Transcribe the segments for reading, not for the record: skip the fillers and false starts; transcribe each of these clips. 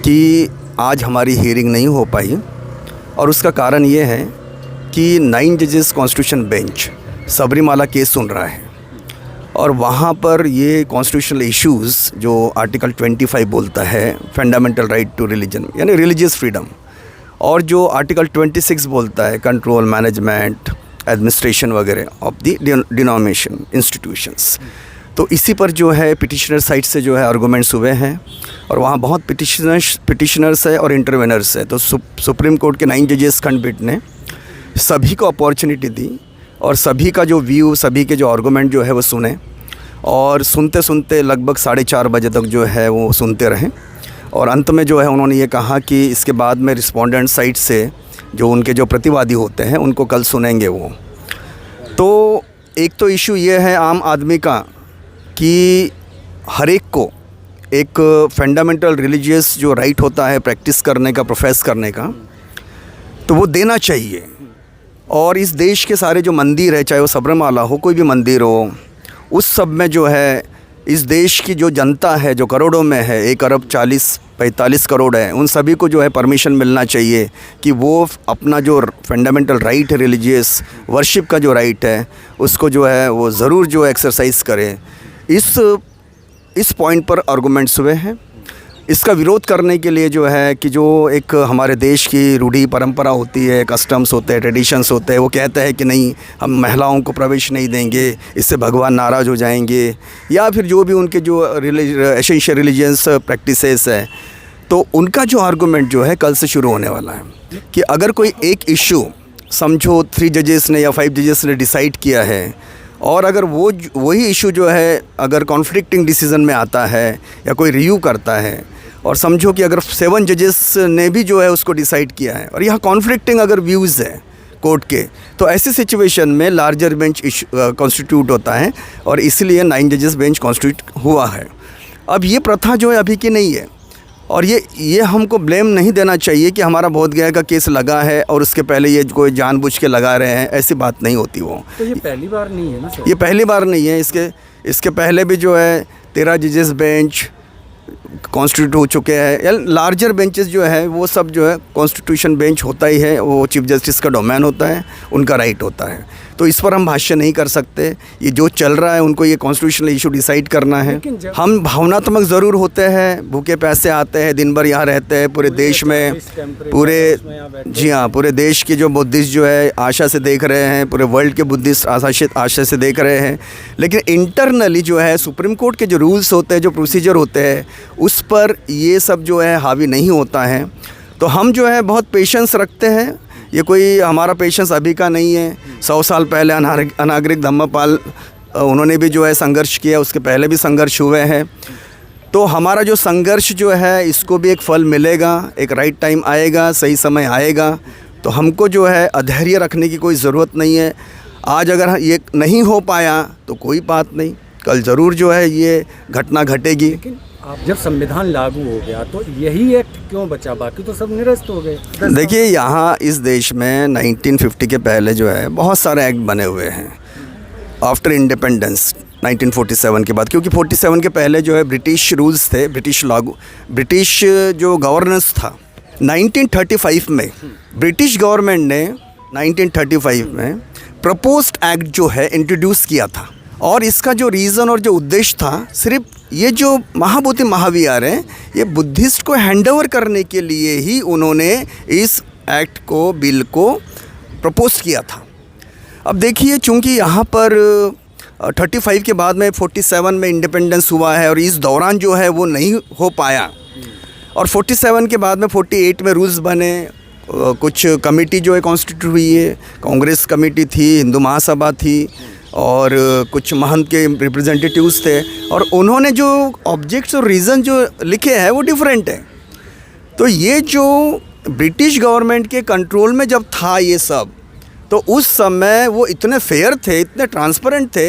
कि आज हमारी हियरिंग नहीं हो पाई, और उसका कारण ये है कि 9 जजेस कॉन्स्टिट्यूशन बेंच सबरीमाला केस सुन रहा है, और वहाँ पर ये कॉन्स्टिट्यूशनल इश्यूज़ जो आर्टिकल 25 बोलता है फंडामेंटल राइट टू रिलीजन यानी रिलीजियस फ्रीडम, और जो आर्टिकल 26 बोलता है कंट्रोल मैनेजमेंट एडमिनिस्ट्रेशन वगैरह ऑफ द डिनोमिनेशन इंस्टीट्यूशंस, तो इसी पर जो है पिटिशनर साइड से जो है आर्गूमेंट्स हुए हैं, और वहाँ बहुत पिटिशनर्स है और इंटरवेनर्स है। तो सुप्रीम कोर्ट के 9 जजेस खंडपीठ ने सभी को अपॉर्चुनिटी दी और सभी का जो व्यू, सभी के जो आर्गूमेंट जो है वो सुने, और सुनते सुनते लगभग 4:30 बजे तक जो है वो सुनते रहे, और अंत में जो है उन्होंने ये कहा कि इसके बाद में रिस्पोंडेंट साइड से जो उनके जो प्रतिवादी होते हैं उनको कल सुनेंगे वो। तो एक तो इशू ये है आम आदमी का कि हर एक को एक फंडामेंटल रिलीजियस जो राइट होता है प्रैक्टिस करने का, प्रोफेस करने का, तो वो देना चाहिए। और इस देश के सारे जो मंदिर है, चाहे वो सबरीमाला हो, कोई भी मंदिर हो, उस सब में जो है इस देश की जो जनता है जो करोड़ों में है, 1,40-45 करोड़ है, उन सभी को जो है परमिशन मिलना चाहिए कि वो अपना जो फंडामेंटल राइट है रिलीजियस वर्शिप का जो राइट है उसको जो है वो ज़रूर जो एक्सरसाइज करें। इस पॉइंट पर आर्गूमेंट्स हुए हैं। इसका विरोध करने के लिए जो है कि जो एक हमारे देश की रूढ़ी परंपरा होती है, कस्टम्स होते हैं, ट्रेडिशंस होते हैं, वो कहते हैं कि नहीं हम महिलाओं को प्रवेश नहीं देंगे, इससे भगवान नाराज़ हो जाएंगे, या फिर जो भी उनके जो एसेंशियल रिलीजियस प्रैक्टिसेस है, तो उनका जो आर्गूमेंट जो है कल से शुरू होने वाला है कि अगर कोई एक इशू समझो 3 जजेस ने या 5 जजेस ने डिसाइड किया है, और अगर वही इशू जो है अगर कॉन्फ्लिक्टिंग डिसीज़न में आता है या कोई रिव्यू करता है, और समझो कि अगर 7 जजेस ने भी जो है उसको डिसाइड किया है और यहाँ कॉन्फ्लिक्टिंग अगर व्यूज़ है कोर्ट के, तो ऐसी सिचुएशन में लार्जर बेंच कॉन्स्टिट्यूट होता है, और इसलिए 9 जजेस बेंच कॉन्स्टिट्यूट हुआ है। अब ये प्रथा जो है अभी की नहीं है, और ये हमको ब्लेम नहीं देना चाहिए कि हमारा बोधगया का केस लगा है और उसके पहले ये कोई जानबूझ के लगा रहे हैं, ऐसी बात नहीं होती वो। तो ये पहली बार नहीं है ना सर? ये पहली बार नहीं है, इसके पहले भी जो है 13 जजेस बेंच कॉन्स्टिट्यूट हो चुके हैं। लार्जर बेंचेस जो है वो सब जो है कॉन्स्टिट्यूशन बेंच होता ही है, वो चीफ जस्टिस का डोमेन होता है, उनका राइट होता है, तो इस पर हम भाष्य नहीं कर सकते। ये जो चल रहा है उनको ये कॉन्स्टिट्यूशनल इशू डिसाइड करना है। हम भावनात्मक ज़रूर होते हैं, भूखे प्यासे आते हैं, दिन भर यहाँ रहते हैं पूरे देश में, जी हाँ, पूरे देश के जो बुद्धिस्ट जो है आशा से देख रहे हैं, पूरे वर्ल्ड के बुद्धिस्ट आशा से देख रहे हैं, लेकिन इंटरनली जो है सुप्रीम कोर्ट के जो रूल्स होते हैं, जो प्रोसीजर होते हैं, उस पर ये सब जो है हावी नहीं होता है। तो हम जो है बहुत पेशेंस रखते हैं, ये कोई हमारा पेशेंस अभी का नहीं है। 100 साल पहले अनागरिक धम्मपाल उन्होंने भी जो है संघर्ष किया, उसके पहले भी संघर्ष हुए हैं। तो हमारा जो संघर्ष जो है इसको भी एक फल मिलेगा, एक राइट टाइम आएगा, सही समय आएगा। तो हमको जो है अधैर्य रखने की कोई ज़रूरत नहीं है। आज अगर ये नहीं हो पाया तो कोई बात नहीं, कल ज़रूर जो है ये घटना घटेगी। आप जब संविधान लागू हो गया तो यही एक्ट क्यों बचा, बाकी तो सब निरस्त हो गए? देखिए, यहाँ इस देश में 1950 के पहले जो है बहुत सारे एक्ट बने हुए हैं आफ्टर इंडिपेंडेंस 1947 के बाद, क्योंकि 47 के पहले जो है ब्रिटिश रूल्स थे, ब्रिटिश जो गवर्नेंस था। 1935 में ब्रिटिश गवर्नमेंट ने 1935 में प्रपोज्ड एक्ट जो है इंट्रोड्यूस किया था, और इसका जो रीज़न और जो उद्देश्य था, सिर्फ ये जो महाबोधि महाविहार है ये बुद्धिस्ट को हैंडओवर करने के लिए ही उन्होंने इस एक्ट को, बिल को प्रपोज किया था। अब देखिए, चूँकि यहाँ पर 35 के बाद में 47 में इंडिपेंडेंस हुआ है, और इस दौरान जो है वो नहीं हो पाया, और 47 के बाद में 48 में रूल्स बने, कुछ कमेटी जो है कॉन्स्टिट्यूट हुई है, कांग्रेस कमेटी थी, हिंदू महासभा थी, और कुछ महंत के रिप्रेजेंटेटिव्स थे, और उन्होंने जो ऑब्जेक्ट्स और रीज़न जो लिखे हैं वो डिफरेंट है। तो ये जो ब्रिटिश गवर्नमेंट के कंट्रोल में जब था ये सब, तो उस समय वो इतने फेयर थे, इतने ट्रांसपेरेंट थे,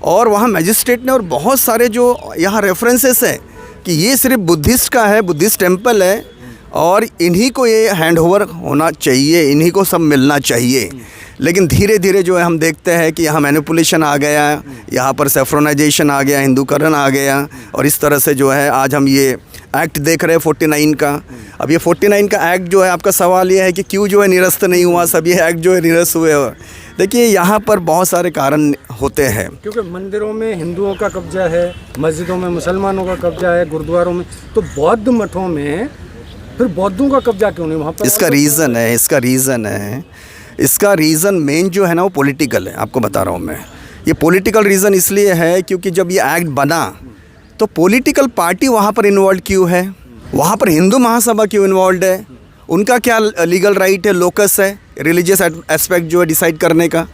और वहाँ मैजिस्ट्रेट ने और बहुत सारे जो यहाँ रेफरेंसेस हैं कि ये सिर्फ बुद्धिस्ट का है, बुद्धिस्ट टेम्पल है, और इन्हीं को ये हैंड ओवर होना चाहिए, इन्हीं को सब मिलना चाहिए। लेकिन धीरे धीरे जो है हम देखते हैं कि यहाँ मैनिपुलेशन आ गया, यहाँ पर सेफ्रोनाइजेशन आ गया, हिंदूकरण आ गया, और इस तरह से जो है आज हम ये एक्ट देख रहे हैं 49 का। अब ये 49 का एक्ट जो है, आपका सवाल ये है कि क्यों जो है निरस्त नहीं हुआ, सब ये एक्ट जो है निरस्त हुए। देखिए यहाँ पर बहुत सारे कारण होते हैं, क्योंकि मंदिरों में हिंदुओं का कब्जा है, मस्जिदों में मुसलमानों का कब्जा है, गुरुद्वारों में, तो बौद्ध मठों में फिर बौद्धों का कब्जा क्यों नहीं वहाँ पर? इसका रीज़न मेन जो है ना वो पॉलिटिकल है। आपको बता रहा हूँ मैं, ये पॉलिटिकल रीज़न इसलिए है क्योंकि जब ये एक्ट बना तो पॉलिटिकल पार्टी वहाँ पर इन्वॉल्व क्यों है, वहाँ पर हिंदू महासभा क्यों इन्वॉल्व है, उनका क्या लीगल राइट है, लोकस है, रिलीजियस एस्पेक्ट जो है डिसाइड करने का।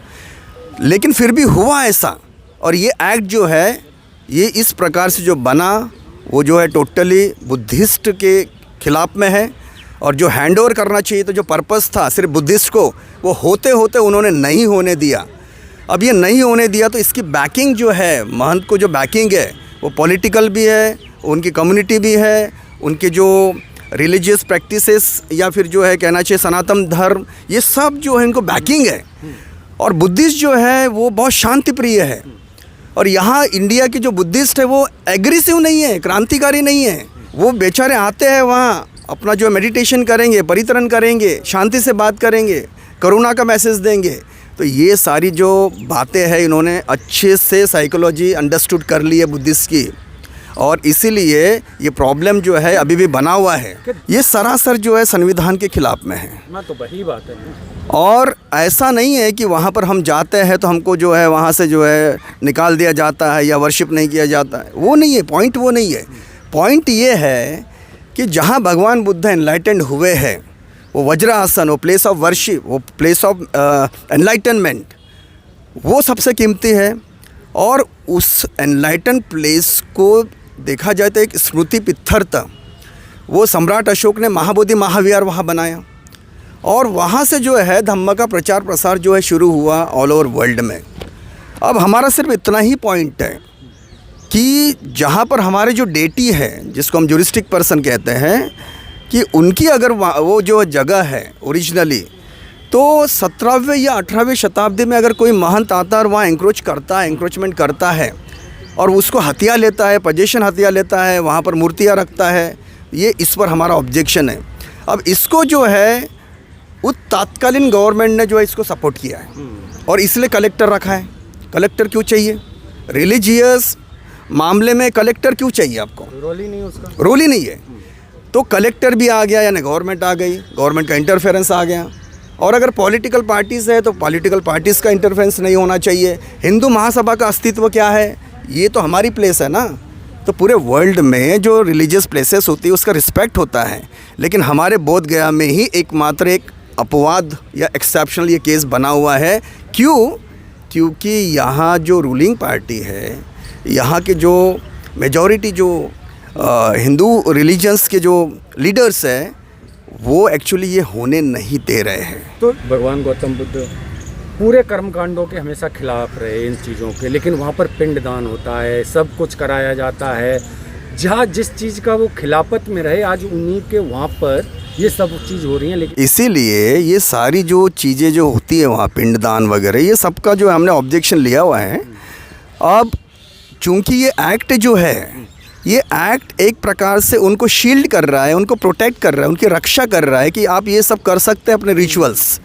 लेकिन फिर भी हुआ ऐसा, और ये एक्ट जो है ये इस प्रकार से जो बना वो जो है टोटली बुद्धिस्ट के खिलाफ में है, और जो हैंड ओवर करना चाहिए तो जो पर्पस था सिर्फ बुद्धिस्ट को, वो होते होते उन्होंने नहीं होने दिया। अब ये नहीं होने दिया तो इसकी बैकिंग जो है, महंत को जो बैकिंग है वो पॉलिटिकल भी है, उनकी कम्युनिटी भी है, उनके जो रिलीजियस प्रैक्टिसेस या फिर जो है कहना चाहिए सनातन धर्म, ये सब जो है इनको बैकिंग है। और बुद्धिस्ट जो है वो बहुत शांति प्रिय है, और यहाँ इंडिया के जो बुद्धिस्ट है वो एग्रेसिव नहीं है, क्रांतिकारी नहीं है। वो बेचारे आते हैं वहाँ अपना जो मेडिटेशन करेंगे, परितरण करेंगे, शांति से बात करेंगे, करुणा का मैसेज देंगे। तो ये सारी जो बातें हैं इन्होंने अच्छे से साइकोलॉजी अंडरस्टूड कर ली है बुद्धिस्ट की, और इसीलिए ये प्रॉब्लम जो है अभी भी बना हुआ है। ये सरासर जो है संविधान के खिलाफ में है। मैं तो वही बात है। और ऐसा नहीं है कि वहाँ पर हम जाते हैं तो हमको जो है वहाँ से जो है निकाल दिया जाता है या वर्शिप नहीं किया जाता है, वो नहीं है पॉइंट, वो नहीं है पॉइंट। ये है कि जहाँ भगवान बुद्ध एनलाइटेंड हुए हैं, वो वज्रासन, वो प्लेस ऑफ वर्शिप, वो प्लेस ऑफ एनलाइटनमेंट, वो सबसे कीमती है। और उस एनलाइटन प्लेस को देखा जाए तो एक स्मृति पित्थर था, वो सम्राट अशोक ने महाबोधि महाविहार वहाँ बनाया, और वहाँ से जो है धम्म का प्रचार प्रसार जो है शुरू हुआ ऑल ओवर वर्ल्ड में। अब हमारा सिर्फ इतना ही पॉइंट है कि जहाँ पर हमारे जो डेटी है, जिसको हम ज्यूरिस्टिक पर्सन कहते हैं, कि उनकी अगर वो जो जगह है ओरिजिनली, तो 17वें या 18वें शताब्दी में अगर कोई महंत आता है और वहाँ एंक्रोचमेंट करता है और उसको हथिया लेता है, पोजीशन हथिया लेता है, वहाँ पर मूर्तियाँ रखता है, ये इस पर हमारा ऑब्जेक्शन है। अब इसको जो है उस तात्कालीन गवर्नमेंट ने जो है इसको सपोर्ट किया है, और इसलिए कलेक्टर रखा है। कलेक्टर क्यों चाहिए? रिलीजियस मामले में कलेक्टर क्यों चाहिए आपको? रोल ही नहीं उसका, रोल ही नहीं है। तो कलेक्टर भी आ गया, यानी गवर्नमेंट आ गई, गवर्नमेंट का इंटरफेरेंस आ गया। और अगर पॉलिटिकल पार्टीज़ है तो पॉलिटिकल पार्टीज़ का इंटरफेरेंस नहीं होना चाहिए। हिंदू महासभा का अस्तित्व क्या है? ये तो हमारी प्लेस है ना। तो पूरे वर्ल्ड में जो रिलीजियस प्लेसेस होती है उसका रिस्पेक्ट होता है, लेकिन हमारे बोध गया में ही एकमात्र एक अपवाद या एक्सेप्शनल ये केस बना हुआ है। क्यों? क्योंकि यहाँ जो रूलिंग पार्टी है, यहाँ के जो मेजॉरिटी जो हिंदू रिलीजन्स के जो लीडर्स हैं, वो एक्चुअली ये होने नहीं दे रहे हैं। तो भगवान गौतम बुद्ध पूरे कर्मकांडों के हमेशा खिलाफ रहे इन चीज़ों के, लेकिन वहाँ पर पिंडदान होता है, सब कुछ कराया जाता है। जहाँ जिस चीज़ का वो खिलाफत में रहे, आज उन्हीं के वहाँ पर ये सब चीज़ हो रही है। लेकिन इसीलिए ये सारी जो चीज़ें जो होती है वहाँ पिंडदान वगैरह, ये सबका जो हमने ऑब्जेक्शन लिया हुआ है। अब चूँकि ये एक्ट जो है, ये एक्ट एक प्रकार से उनको शील्ड कर रहा है, उनको प्रोटेक्ट कर रहा है, उनकी रक्षा कर रहा है कि आप ये सब कर सकते हैं अपने रिचुअल्स।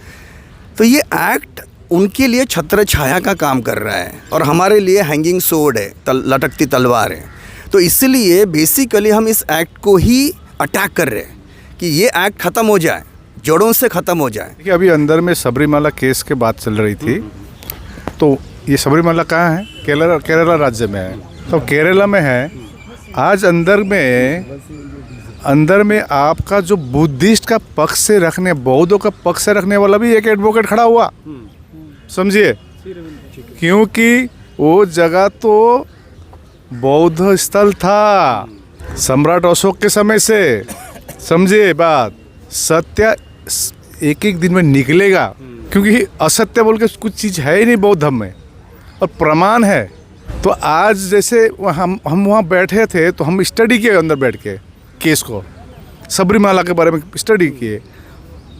तो ये एक्ट उनके लिए छत्र छाया का काम कर रहा है, और हमारे लिए हैंगिंग सोर्ड है, लटकती तलवार है। तो इसलिए बेसिकली हम इस एक्ट को ही अटैक कर रहे हैं कि ये एक्ट ख़त्म हो जाए, जड़ों से ख़त्म हो जाए। देखिए, अभी अंदर में सबरीमाला केस के बात चल रही थी, तो ये सबरीमाला कहाँ है? केरला राज्य में है। तो केरला में है। आज अंदर में आपका जो बुद्धिस्ट का पक्ष से रखने, बौद्धों का पक्ष से रखने वाला भी एक एडवोकेट खड़ा हुआ, समझिए, क्योंकि वो जगह तो बौद्ध स्थल था सम्राट अशोक के समय से। समझिए बात, सत्य एक एक दिन में निकलेगा, क्योंकि असत्य बोल के कुछ चीज़ है ही नहीं बौद्ध धर्म में, और प्रमाण है। तो आज जैसे हम वहाँ बैठे थे तो हम स्टडी किए अंदर बैठ के केस को, सबरीमाला के बारे में स्टडी किए,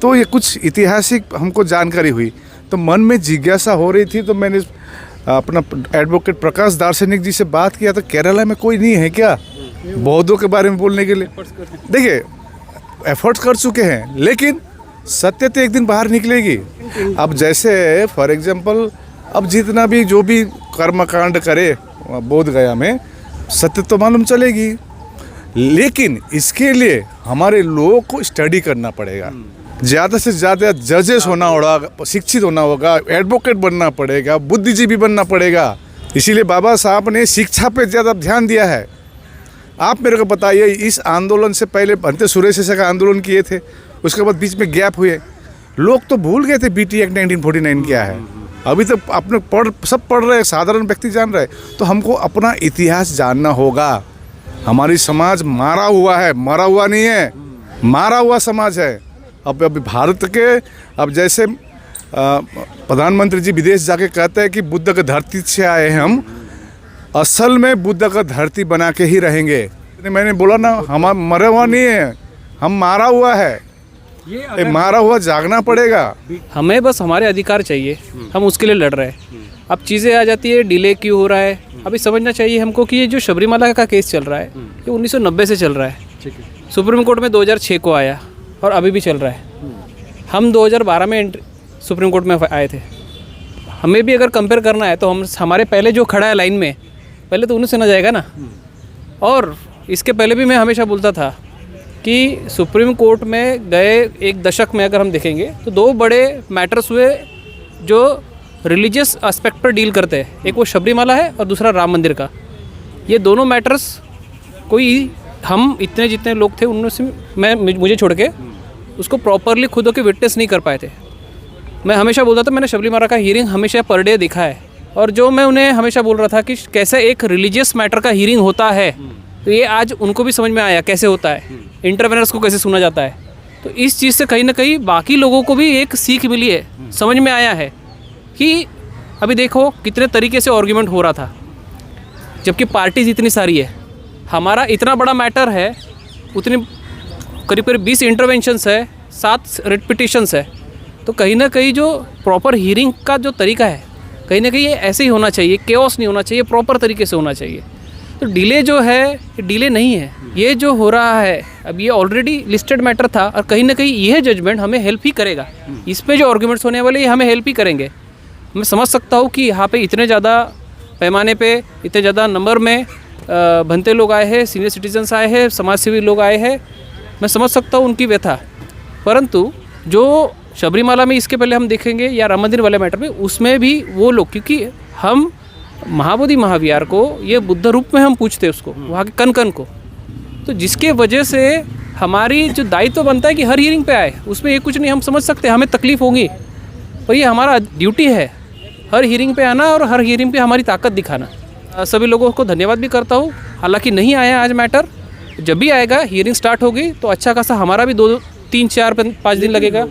तो ये कुछ ऐतिहासिक हमको जानकारी हुई। तो मन में जिज्ञासा हो रही थी, तो मैंने अपना एडवोकेट प्रकाश दार्शनिक जी से बात किया, तो केरला में कोई नहीं है क्या बौद्धों के बारे में बोलने के लिए? देखिए, एफर्ट्स कर चुके हैं, लेकिन सत्य तो एक दिन बाहर निकलेगी। अब जैसे फॉर एग्जांपल, अब जितना भी जो भी कर्मकांड करे बोध गया में, सत्य तो मालूम चलेगी, लेकिन इसके लिए हमारे लोगों को स्टडी करना पड़ेगा, ज़्यादा से ज़्यादा जजेस होना होगा, शिक्षित होना होगा, एडवोकेट बनना पड़ेगा, बुद्धिजीवी बनना पड़ेगा। इसीलिए बाबा साहब ने शिक्षा पे ज़्यादा ध्यान दिया है। आप मेरे को बताइए, इस आंदोलन से पहले भंते सुरेश का आंदोलन किए थे, उसके बाद बीच में गैप हुए, लोग तो भूल गए थे बीटी एक्ट 1949 क्या है। अभी तो अपने सब पढ़ रहे हैं, साधारण व्यक्ति जान रहे हैं। तो हमको अपना इतिहास जानना होगा। हमारी समाज मारा हुआ है, मरा हुआ नहीं है, मारा हुआ समाज है। अब भारत के, अब जैसे प्रधानमंत्री जी विदेश जाके कहते हैं कि बुद्ध की धरती से आए हम, असल में बुद्ध का धरती बना के ही रहेंगे। मैंने बोला ना, हम मरे हुआ नहीं है, हम मारा हुआ है, ये मारा हुआ जागना पड़ेगा। हमें बस हमारे अधिकार चाहिए, हम उसके लिए लड़ रहे हैं। अब चीज़ें आ जाती है, डिले क्यों हो रहा है। अभी समझना चाहिए हमको कि ये जो शबरीमाला का केस चल रहा है, ये 1990 से चल रहा है। सुप्रीम कोर्ट में 2006 को आया और अभी भी चल रहा है। हम 2012 में सुप्रीम कोर्ट में आए थे। हमें भी अगर कंपेयर करना है तो हमारे पहले जो खड़ा है लाइन में, पहले तो उन्हीं से ना जाएगा ना। और इसके पहले भी मैं हमेशा बोलता था कि सुप्रीम कोर्ट में गए एक दशक में अगर हम देखेंगे तो दो बड़े मैटर्स हुए जो रिलीजियस एस्पेक्ट पर डील करते हैं। एक वो शबरीमाला है और दूसरा राम मंदिर का। ये दोनों मैटर्स कोई, हम इतने जितने लोग थे उनमें से मुझे छोड़ के उसको प्रॉपरली खुद होकर विटनेस नहीं कर पाए थे। मैं हमेशा बोलता था, मैंने शबरीमाला का हियरिंग हमेशा पर डे देखा है, और जो मैं उन्हें हमेशा बोल रहा था कि कैसे एक रिलीजियस मैटर का हियरिंग होता है, तो ये आज उनको भी समझ में आया कैसे होता है, इंटरवेनर्स को कैसे सुना जाता है। तो इस चीज़ से कहीं ना कहीं बाकी लोगों को भी एक सीख मिली है, समझ में आया है कि अभी देखो कितने तरीके से आर्ग्यूमेंट हो रहा था, जबकि पार्टीज इतनी सारी है। हमारा इतना बड़ा मैटर है, उतनी करीब करीब 20 इंटरवेंशंस है, 7 रिट पिटिशंस है। तो कहीं ना कहीं जो प्रॉपर हियरिंग का जो तरीका है, कहीं ना कहीं ये ऐसे ही होना चाहिए, केओस नहीं होना चाहिए, प्रॉपर तरीके से होना चाहिए। तो डिले जो है, ये डिले नहीं है, ये जो हो रहा है अब ये ऑलरेडी लिस्टेड मैटर था, और कहीं ना कहीं यह जजमेंट हमें हेल्प ही करेगा। इस पे जो आर्ग्यूमेंट्स होने वाले ये हमें हेल्प ही करेंगे। मैं समझ सकता हूँ कि यहाँ पे इतने ज़्यादा पैमाने पे, इतने ज़्यादा नंबर में भंते लोग आए हैं, सीनियर सिटीजन्स आए हैं, समाज सेवी लोग आए हैं, मैं समझ सकता हूँ उनकी व्यथा। परंतु जो शबरीमाला में इसके पहले हम देखेंगे या राम मंदिर वाले मैटर में, उसमें भी वो लोग, क्योंकि हम महाबोधि महाविहार को ये बुद्ध रूप में हम पूछते हैं उसको, वहाँ के कन कन को, तो जिसके वजह से हमारी जो दायित्व बनता है कि हर हियरिंग पे आए, उसमें ये कुछ नहीं, हम समझ सकते हैं हमें तकलीफ़ होगी, पर ये हमारा ड्यूटी है हर हियरिंग पे आना और हर हियरिंग पे हमारी ताकत दिखाना। सभी लोगों को धन्यवाद भी करता हूँ। हालांकि नहीं आया आज मैटर, जब भी आएगा हियरिंग स्टार्ट होगी तो अच्छा खासा हमारा भी 2, 3, 4, 5 दिन लगेगा।